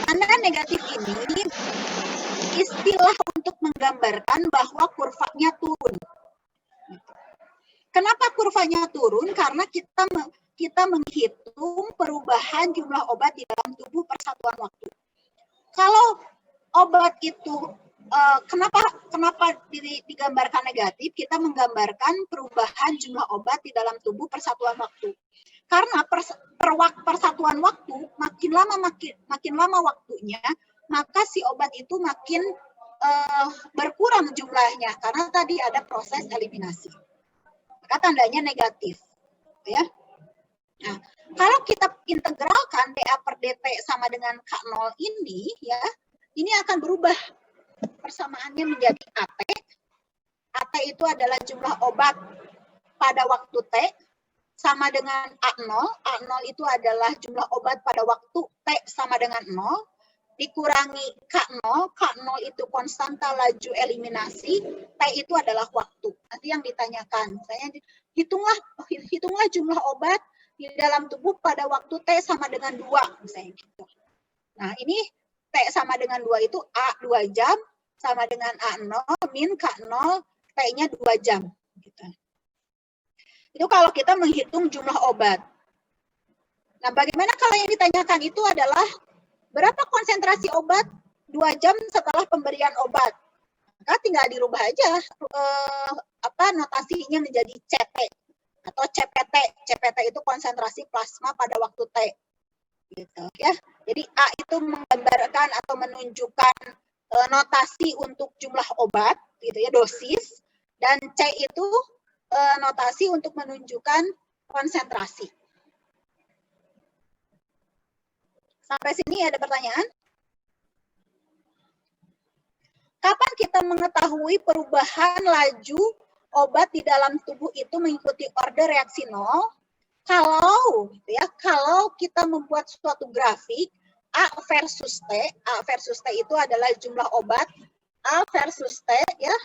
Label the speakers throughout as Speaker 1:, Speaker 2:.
Speaker 1: Tanda negatif ini istilah untuk menggambarkan bahwa kurvanya turun. Kenapa kurvanya turun? Karena kita menghitung perubahan jumlah obat di dalam tubuh per satuan waktu. Kalau obat itu kenapa digambarkan negatif? Kita menggambarkan perubahan jumlah obat di dalam tubuh per satuan waktu. Karena per satuan waktu makin lama waktunya, maka si obat itu makin berkurang jumlahnya karena tadi ada proses eliminasi. Maka tandanya negatif, ya. Nah, kalau kita integralkan dA per dt sama dengan K0 ini, ya, ini akan berubah persamaannya menjadi AT. AT itu adalah jumlah obat pada waktu T sama dengan A0. A0 itu adalah jumlah obat pada waktu T sama dengan 0. Dikurangi K0. K0 itu konstanta laju eliminasi. T itu adalah waktu. Nanti yang ditanyakan, saya hitunglah jumlah obat di dalam tubuh pada waktu T sama dengan 2. Misalnya gitu. Nah, ini T sama dengan 2 itu A 2 jam sama dengan A0 min K0 T-nya 2 jam. Gitu. Itu kalau kita menghitung jumlah obat. Nah, bagaimana kalau yang ditanyakan itu adalah berapa konsentrasi obat 2 jam setelah pemberian obat? Maka tinggal dirubah aja notasinya menjadi CT atau CPT. CPT itu konsentrasi plasma pada waktu T. Gitu, ya. Jadi A itu menggambarkan atau menunjukkan notasi untuk jumlah obat, gitu ya, dosis, dan C itu notasi untuk menunjukkan konsentrasi. Sampai sini ada pertanyaan? Kapan kita mengetahui perubahan laju obat di dalam tubuh itu mengikuti order reaksi nol? Kalau kita membuat suatu grafik A versus T, A versus T itu adalah jumlah obat A versus T, ya.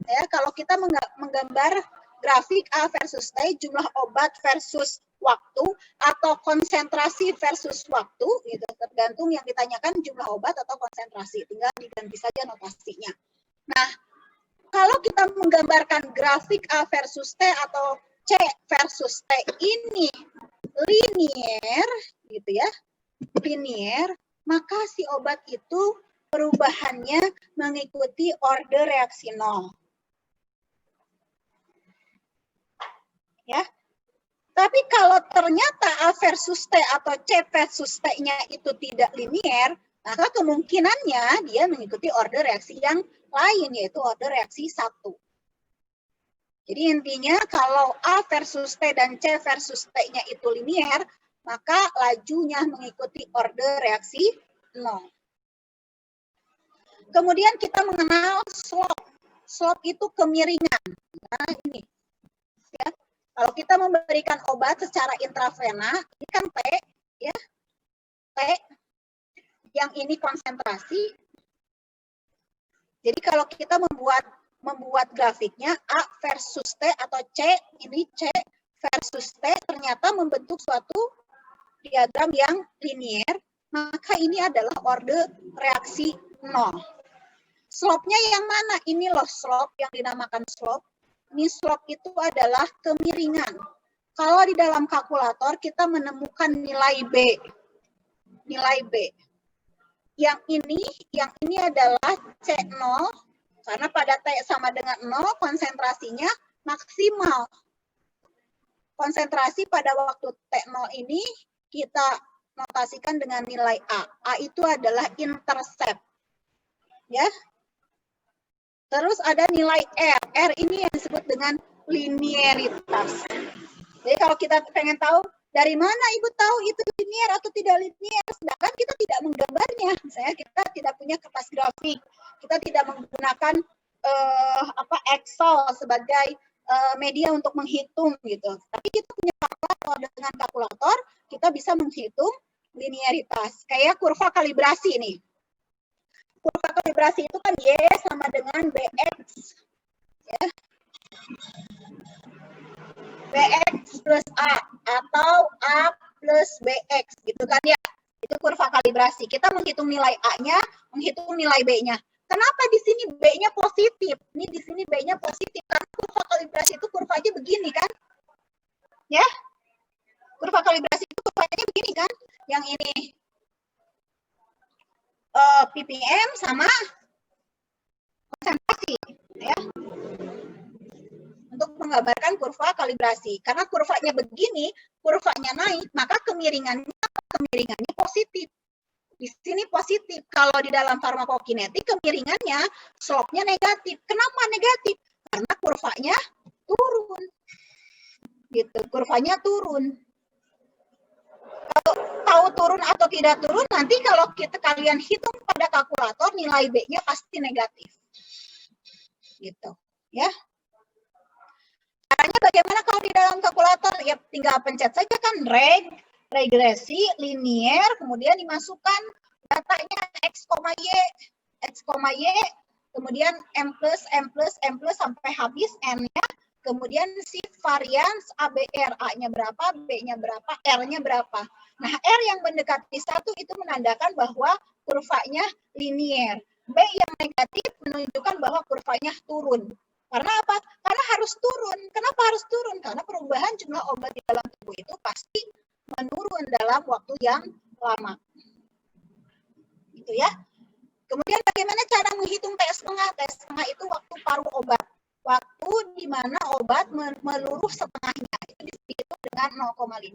Speaker 1: Ya, kalau kita menggambar grafik A versus T, jumlah obat versus waktu atau konsentrasi versus waktu, gitu, tergantung yang ditanyakan jumlah obat atau konsentrasi, tinggal diganti saja notasinya. Nah, kalau kita menggambarkan grafik A versus T atau C versus T ini linier, gitu ya, linier, maka si obat itu perubahannya mengikuti order reaksi nol. Ya. Tapi kalau ternyata A versus T atau C versus T-nya itu tidak linier, maka kemungkinannya dia mengikuti order reaksi yang lain, yaitu order reaksi 1. Jadi intinya kalau A versus T dan C versus T-nya itu linier, maka lajunya mengikuti order reaksi 0. Kemudian kita mengenal slope. Slope itu kemiringan. Nah, ini. Ya. Kalau kita memberikan obat secara intravena, ini kan T, ya, T, yang ini konsentrasi. Jadi kalau kita membuat grafiknya A versus T atau C, ini C versus T, ternyata membentuk suatu diagram yang linier, maka ini adalah order reaksi 0. Slope-nya yang mana? Ini loh slope yang dinamakan slope. Ini slope itu adalah kemiringan. Kalau di dalam kalkulator kita menemukan nilai B. Nilai B. Yang ini adalah C0, karena pada T sama dengan 0, konsentrasinya maksimal. Konsentrasi pada waktu T0 ini kita notasikan dengan nilai A. A itu adalah intercept. Ya. Terus ada nilai R. R ini yang disebut dengan linearitas. Jadi kalau kita pengen tahu dari mana Ibu tahu itu linier atau tidak linier, sedangkan kita tidak menggambarnya. Misalnya kita tidak punya kertas grafik, kita tidak menggunakan Excel sebagai media untuk menghitung gitu. Tapi kita punya kalkulator, dengan kalkulator kita bisa menghitung linearitas. Kayak kurva kalibrasi nih. Kurva kalibrasi itu kan Y sama dengan BX. Ya. BX plus A atau A plus BX gitu kan ya. Itu kurva kalibrasi. Kita menghitung nilai A-nya, menghitung nilai B-nya. Kenapa di sini B-nya positif? Ini di sini B-nya positif karena kurva kalibrasi itu kurvanya begini kan? Ya. Kurva kalibrasi itu kurvanya begini kan? Yang ini ppm sama konsentrasi, ya. Untuk menggambarkan kurva kalibrasi. Karena kurvanya begini, kurvanya naik, maka kemiringannya positif. Di sini positif. Kalau di dalam farmakokinetik, kemiringannya slope-nya negatif. Kenapa negatif? Karena kurvanya turun. Gitu, kurvanya turun. Kalau tahu turun atau tidak turun, nanti kalau kalian hitung pada kalkulator, nilai B-nya pasti negatif. Gitu, ya. Caranya bagaimana kalau di dalam kalkulator? Ya tinggal pencet saja kan regresi, linier, kemudian dimasukkan datanya X, Y, kemudian M plus sampai habis N-nya, kemudian shift varians ABR, A-nya berapa, B-nya berapa, R-nya berapa. Nah, R yang mendekati 1 itu menandakan bahwa kurvanya linier. B yang negatif menunjukkan bahwa kurvanya turun. Karena apa? Karena harus turun. Kenapa harus turun? Karena perubahan jumlah obat di dalam tubuh itu pasti menurun dalam waktu yang lama. Gitu ya. Kemudian bagaimana cara menghitung T setengah? T setengah itu waktu paruh obat. Waktu di mana obat meluruh setengahnya. Itu dihitung dengan 0,5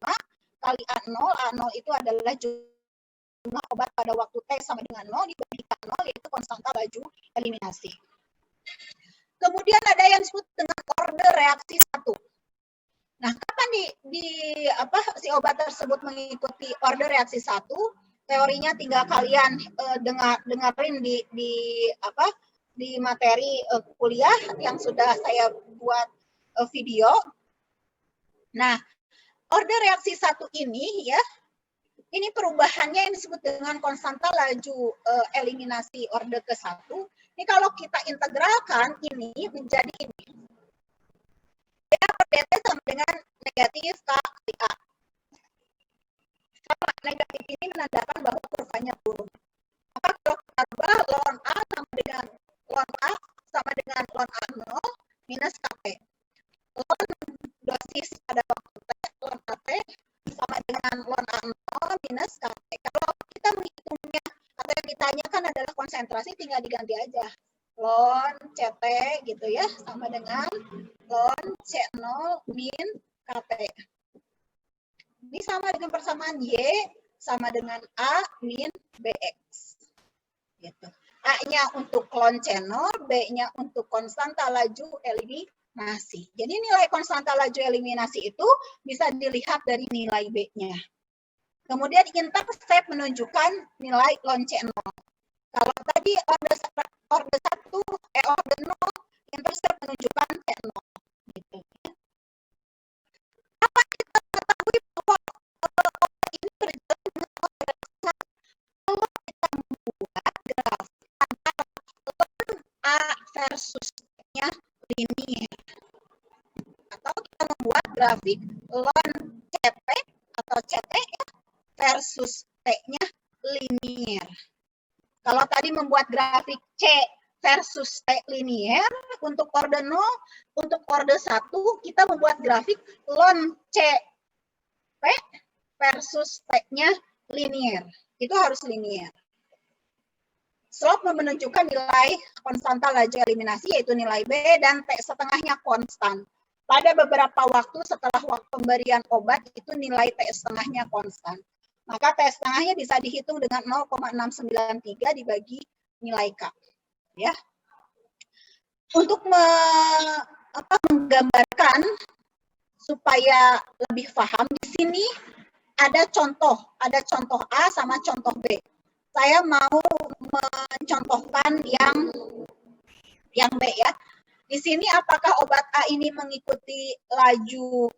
Speaker 1: kali A0. A0 itu adalah jumlah obat pada waktu T sama dengan 0 dibandingkan 0, yaitu konstanta laju eliminasi. Kemudian ada yang disebut dengan order reaksi 1. Nah, kapan si obat tersebut mengikuti order reaksi 1? Teorinya tinggal kalian dengerin di materi kuliah yang sudah saya buat video. Nah, order reaksi 1 ini ya, ini perubahannya yang disebut dengan konstanta laju eliminasi order ke-1. Ini kalau kita integralkan ini menjadi ini. D per dt sama dengan negatif K kali A. Sama negatif ini menandakan bahwa kurvanya turun. Maka kalau kita ubah ln A sama dengan ln A0 minus KT. Ln dosis pada waktu T, ln KT sama dengan ln A0 minus KT. Kalau kita menghitungnya atau yang ditanyakan adalah konsentrasi, tinggal diganti aja. Ln CT gitu ya, sama dengan ln C0 min KT. Ini sama dengan persamaan Y sama dengan A min BX. Gitu. A-nya untuk ln C0, B-nya untuk konstanta laju eliminasi. Jadi nilai konstanta laju eliminasi itu bisa dilihat dari nilai B-nya. Kemudian intercept menunjukkan nilai ln C0. Kalau tadi order 0, intercept menunjukkan C0. Gitu. Apa kita ketahui bahwa ini berjalan dengan order 1? Kalau kita membuat grafik antara ln A versus T-nya linear. Atau kita membuat grafik ln CT atau CT versus T-nya linear. Kalau tadi membuat grafik C versus T linear, untuk order 0, untuk order 1, kita membuat grafik ln CP versus T-nya linear. Itu harus linear. Slope menunjukkan nilai konstanta laju eliminasi, yaitu nilai B, dan T setengahnya konstan. Pada beberapa waktu setelah pemberian obat, itu nilai T setengahnya konstan. Maka T setengahnya bisa dihitung dengan 0,693 dibagi nilai K. Ya. Untuk menggambarkan supaya lebih paham, di sini ada contoh A sama contoh B. Saya mau mencontohkan yang B ya. Di sini apakah obat A ini mengikuti laju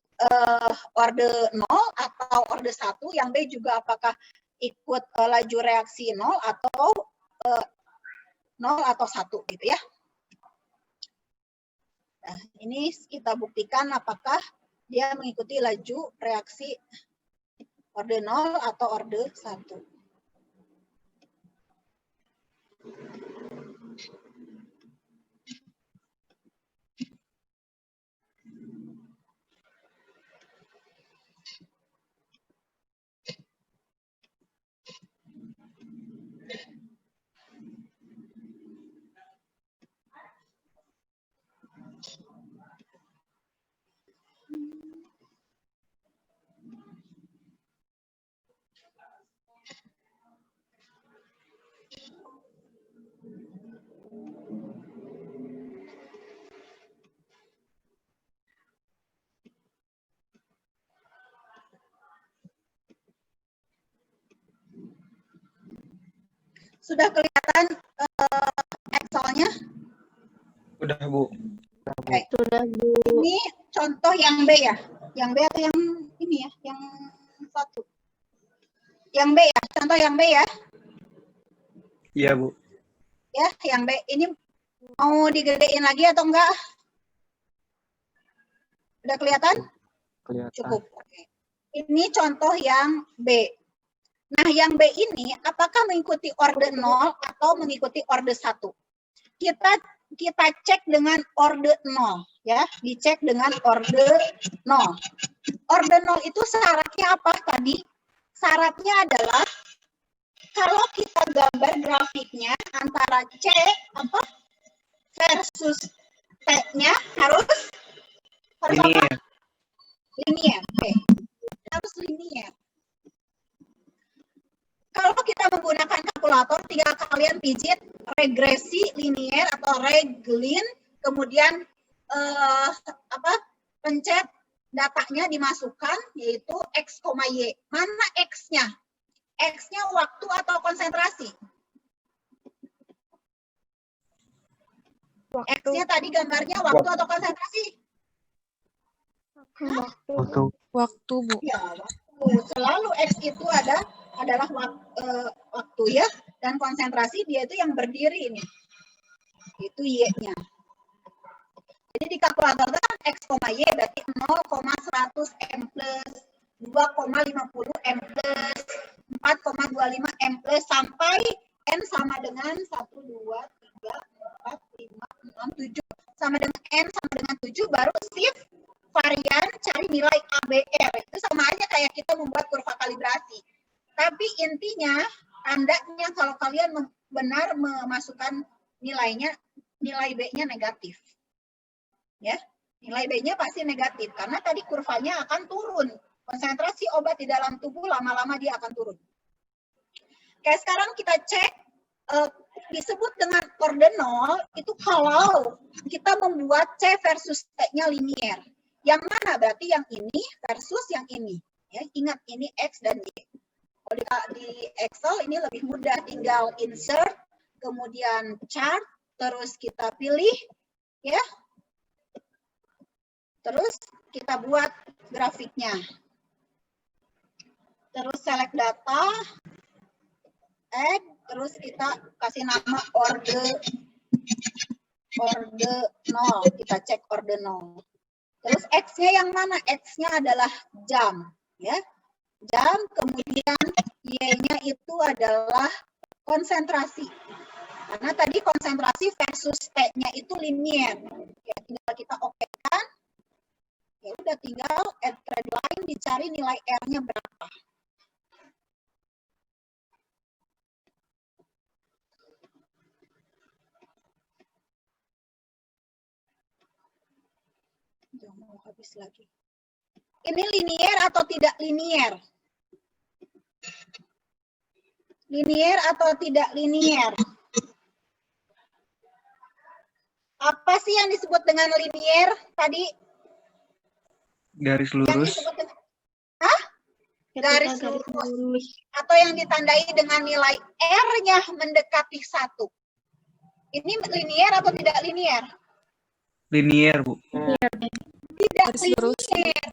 Speaker 1: order 0 atau order 1, yang B juga apakah ikut laju reaksi 0 atau 1 gitu ya. Nah, ini kita buktikan apakah dia mengikuti laju reaksi order 0 atau order 1. Sudah kelihatan Excel-nya?
Speaker 2: Udah, Bu.
Speaker 1: Oke.
Speaker 3: Sudah, Bu.
Speaker 1: Ini contoh yang B ya? Yang B atau yang ini ya? Yang satu? Yang B ya? Contoh yang B ya?
Speaker 2: Iya, Bu.
Speaker 1: Ya, yang B. Ini mau digedein lagi atau enggak? Udah kelihatan?
Speaker 2: Kelihatan.
Speaker 1: Cukup. Oke. Ini contoh yang B. Nah, yang B ini apakah mengikuti orde 0 atau mengikuti orde 1? Kita cek dengan orde 0 ya, dicek dengan orde 0. Orde 0 itu syaratnya apa tadi? Syaratnya adalah kalau kita gambar grafiknya antara C versus T-nya harus
Speaker 2: Ini
Speaker 1: apa? Linier. Oke. Harus linier. Kalau kita menggunakan kalkulator, tinggal kalian pijit regresi linier atau reglin, kemudian pencet datanya dimasukkan, yaitu X, Y. Mana X-nya? X-nya waktu atau konsentrasi? X-nya tadi gambarnya waktu atau konsentrasi?
Speaker 3: Waktu. Waktu, Bu.
Speaker 1: Ya, waktu. Selalu X itu adalah waktu ya, dan konsentrasi dia itu yang berdiri ini. Itu Y-nya. Jadi di kalkulator kan X, Y berarti 0,100 M plus 2,50 M plus 4,25 M plus sampai N sama dengan 1, 2, 3, 4, 5, 6, 7. Sama dengan N sama dengan 7 baru shift varian cari nilai ABR. Itu sama aja kayak kita membuat kurva kalibrasi. Tapi intinya tandanya kalau kalian benar memasukkan nilainya, nilai B-nya negatif. Ya, nilai B-nya pasti negatif karena tadi kurvanya akan turun. Konsentrasi obat di dalam tubuh lama-lama dia akan turun. Oke, sekarang kita cek disebut dengan orde 0 itu kalau kita membuat C versus T-nya linier. Yang mana? Berarti yang ini versus yang ini. Ya, ingat ini X dan Y. Kalau di Excel ini lebih mudah, tinggal insert, kemudian chart, terus kita pilih, ya. Terus kita buat grafiknya. Terus select data, add, terus kita kasih nama orde 0. Kita cek orde 0. Terus X-nya yang mana? X-nya adalah jam, ya. Jam, kemudian Y-nya itu adalah konsentrasi. Karena tadi konsentrasi versus T-nya itu linier. Ya, tinggal kita oke-kan. Ya udah tinggal add trend line, dicari nilai R-nya berapa. Udah mau habis lagi. Ini linier atau tidak linier? Linier atau tidak linier? Apa sih yang disebut dengan linier tadi?
Speaker 2: Garis
Speaker 1: Yang
Speaker 2: lurus.
Speaker 1: disebut dengan, hah? Garis lurus. Atau yang ditandai dengan nilai R-nya mendekati 1. Ini linier atau tidak linier?
Speaker 2: Linier, Bu.
Speaker 1: Tidak linier.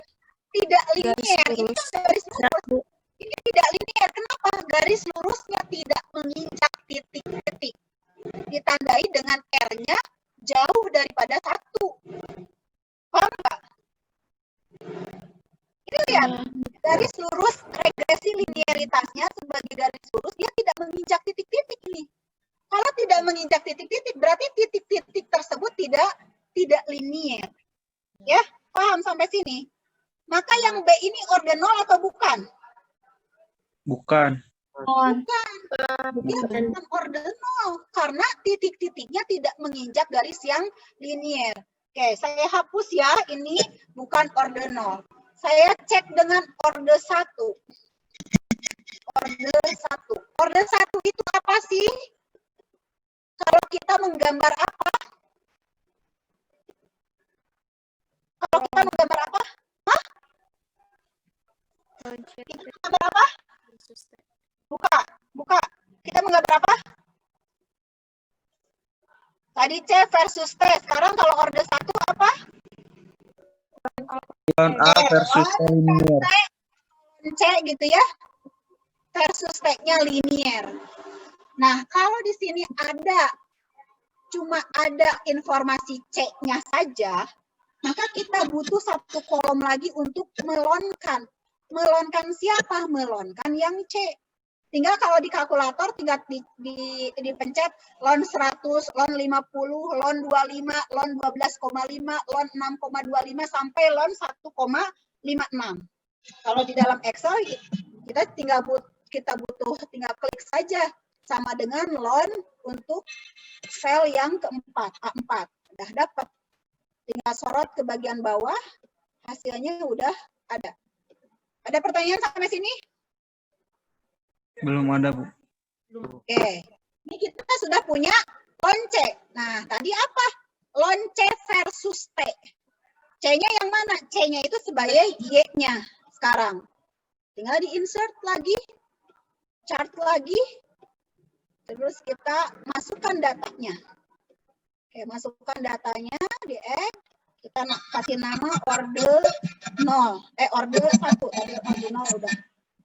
Speaker 1: Tidak linier. Ini garis lurus. Ini tidak linier. Kenapa? Garis lurusnya tidak menginjak titik-titik. Ditandai dengan R-nya jauh daripada 1. Paham nggak? Ini lihat, garis lurus regresi linearitasnya sebagai garis lurus, dia tidak menginjak titik-titik ini. Kalau tidak menginjak titik-titik, berarti titik-titik tersebut tidak linier. Ya, paham sampai sini? Maka yang B ini orde 0 atau bukan?
Speaker 2: Bukan.
Speaker 1: Bukan. Dia bukan orde 0 karena titik-titiknya tidak menginjak garis yang linier. Oke, saya hapus ya, ini bukan orde 0. Saya cek dengan orde 1. Orde 1. Orde 1 itu apa sih? Kalau kita menggambar apa? Kalau kita menggambar apa? Hah? Kita menggambar apa? Buka. Kita menggambar apa? Tadi C versus T. Sekarang kalau orde 1 apa?
Speaker 2: Lon A versus T linear.
Speaker 1: C gitu ya. Versus T-nya linear. Nah, kalau di sini cuma ada informasi C-nya saja, maka kita butuh satu kolom lagi untuk melonkan. Melonkan siapa? Melonkan yang C. Tinggal kalau di kalkulator tinggal dipencet lon 100, lon 50, lon 25, lon 12,5, lon 6,25 sampai lon 1,56. Kalau di dalam Excel kita butuh tinggal klik saja sama dengan lon untuk sel yang keempat, A4. Udah dapat. Tinggal sorot ke bagian bawah, hasilnya udah ada. Ada pertanyaan sampai sini?
Speaker 2: Belum ada, Bu.
Speaker 1: Oke. Ini kita sudah punya lon C. Nah, tadi apa? Lon C versus T. C-nya yang mana? C-nya itu sebagai Y-nya sekarang. Tinggal di-insert lagi, chart lagi, terus kita masukkan datanya. Oke, masukkan datanya di X, kita kasih nama orde 0. Orde 1. Tadi orde 0 udah.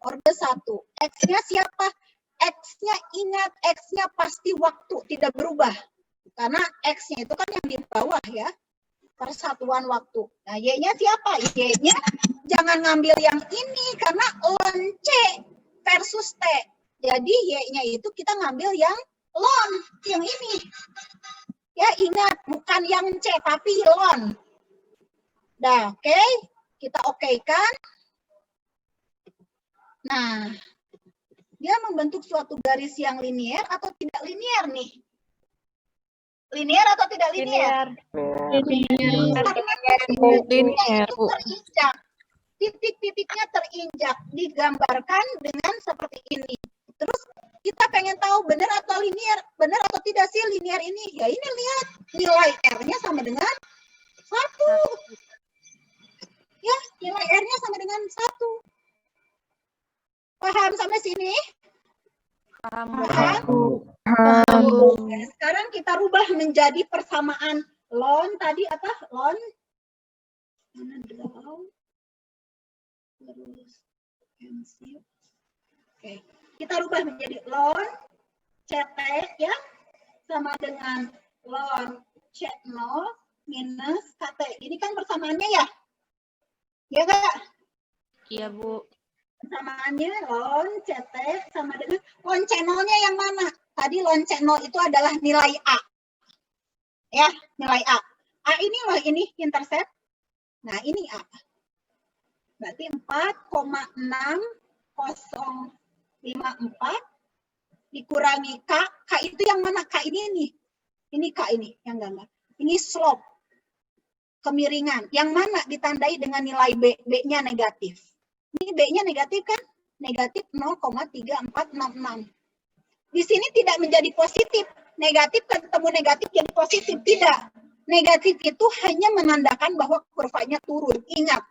Speaker 1: Orde 1. X-nya siapa? X-nya ingat, X-nya pasti waktu, tidak berubah. Karena X-nya itu kan yang di bawah ya. Persatuan waktu. Nah, Y-nya siapa? Y-nya jangan ngambil yang ini karena lon C versus T. Jadi Y-nya itu kita ngambil yang lon, yang ini. Ya, ingat, bukan yang C, tapi lon. Nah, oke. Kita okekan. Nah, dia membentuk suatu garis yang linear atau tidak linear nih? Linear atau tidak linear?
Speaker 3: Linear, Bu.
Speaker 1: Terinjak. Titik-titiknya terinjak. Digambarkan dengan seperti ini. Terus kita pengen tahu benar atau linear, benar atau tidak sih linear ini? Ya ini lihat nilai R-nya sama dengan 1. Ya, nilai R-nya sama dengan 1. Paham sampai sini? Paham. Nah, sekarang kita rubah menjadi persamaan lon tadi apa? Lon mana draw? Oke. Kita rubah menjadi lon CT ya sama dengan lon C0 minus KT. Ini kan persamaannya ya? Ya enggak?
Speaker 3: Iya, Bu.
Speaker 1: Persamaannya lon CT sama dengan lon C0-nya yang mana? Tadi lon C0 itu adalah nilai A. Ya, nilai A. A ini loh, ini intercept. Nah, ini A. Berarti 4,6054 dikurangi K. K itu yang mana? K ini nih. Ini K ini, yang enggak. Ini slope. Kemiringan. Yang mana ditandai dengan nilai B. B-nya negatif. Ini B-nya negatif kan? Negatif 0,3466. Di sini tidak menjadi positif. Negatif ketemu negatif jadi positif. Tidak. Negatif itu hanya menandakan bahwa kurvanya turun. Ingat.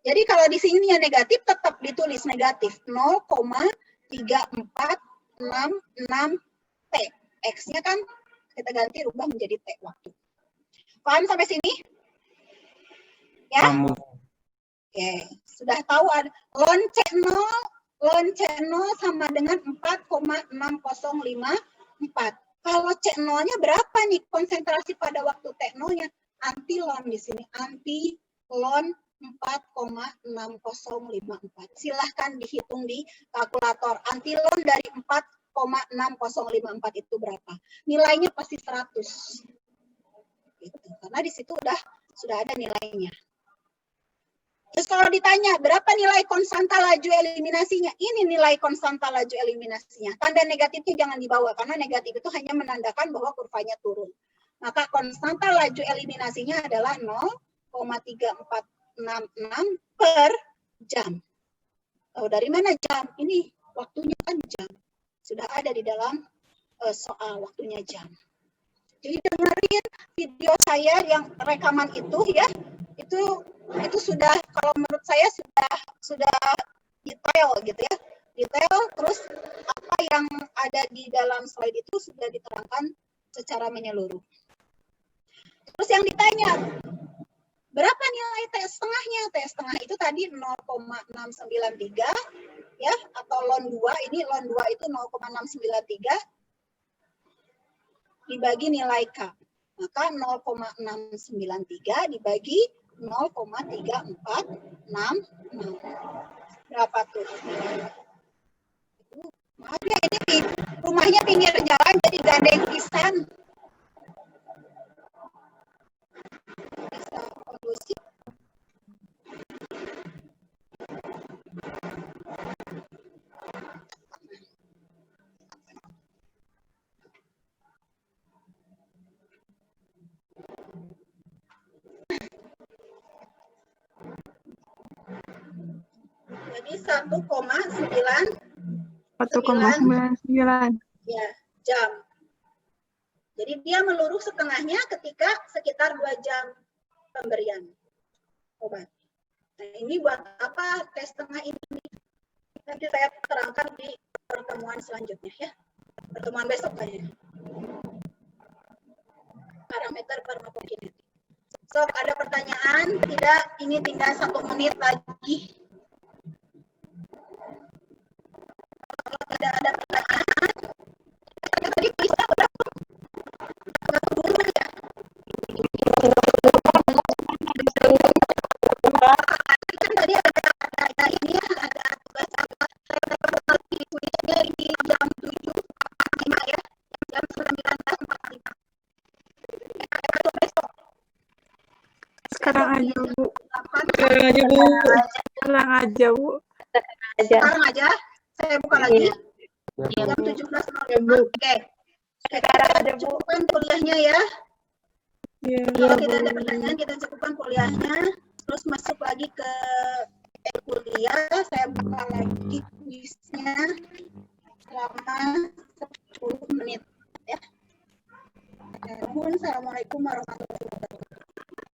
Speaker 1: Jadi kalau di sini yang negatif tetap ditulis negatif. 0,3466 T. X-nya kan kita ganti rubah menjadi T waktu. Paham sampai sini? Ya? Oke. Sudah tahu ada lon C0 sama dengan 4,6054. Kalau C0-nya berapa nih konsentrasi pada waktu T0-nya? Antilon di sini. Antilon 4,6054. Silahkan dihitung di kalkulator. Antilon dari 4,6054 itu berapa? Nilainya pasti 100. Gitu. Karena di situ sudah ada nilainya. Terus kalau ditanya, berapa nilai konstanta laju eliminasinya? Ini nilai konstanta laju eliminasinya. Tanda negatifnya jangan dibawa, karena negatif itu hanya menandakan bahwa kurvanya turun. Maka konstanta laju eliminasinya adalah 0,3466 per jam. Tahu dari mana jam? Ini waktunya kan jam. Sudah ada di dalam soal waktunya jam. Jadi dengerin video saya yang rekaman itu ya. Itu sudah, kalau menurut saya sudah detail gitu ya, detail. Terus apa yang ada di dalam slide itu sudah diterangkan secara menyeluruh. Terus yang ditanya, berapa nilai T setengahnya? T setengah itu tadi 0,693 ya, atau ln 2, ini ln 2 itu 0,693 dibagi nilai K. Maka 0,693 dibagi 0,3466. Berapa tuh? Maaf ya, ini rumahnya pinggir jalan jadi gandeng pisan. Bisa kondusif. Jadi
Speaker 3: 1,99
Speaker 1: ya, jam. Jadi dia meluruh setengahnya ketika sekitar 2 jam pemberian obat. Nah, ini buat apa tes setengah ini? Nanti saya terangkan di pertemuan selanjutnya ya. Pertemuan besok kayaknya. Parameter farmakokinetik. So, ada pertanyaan? Tidak, ini tinggal 1 menit lagi. Kalau tidak ada pertanyaan, tadi bisa udah dulu ya. Kan tadi ada ini ya, ada tugas apa? Kuliahnya di jam 7.45 ya, jam 19.45. Besok.
Speaker 3: Sekarang aja, Bu.
Speaker 1: Sekarang aja, Bu.
Speaker 3: Sekarang aja, Bu.
Speaker 1: Sekarang aja. Saya buka lagi. Jam 17.05. Oke. Sekarang aja, Bu. Cukupkan kuliahnya ya. Kalau tidak ada pertanyaan, kita cukupkan kuliahnya. Terus masuk lagi ke kuliah. Saya buka lagi kuisnya selama 10 menit. Ya. Assalamualaikum warahmatullahi wabarakatuh.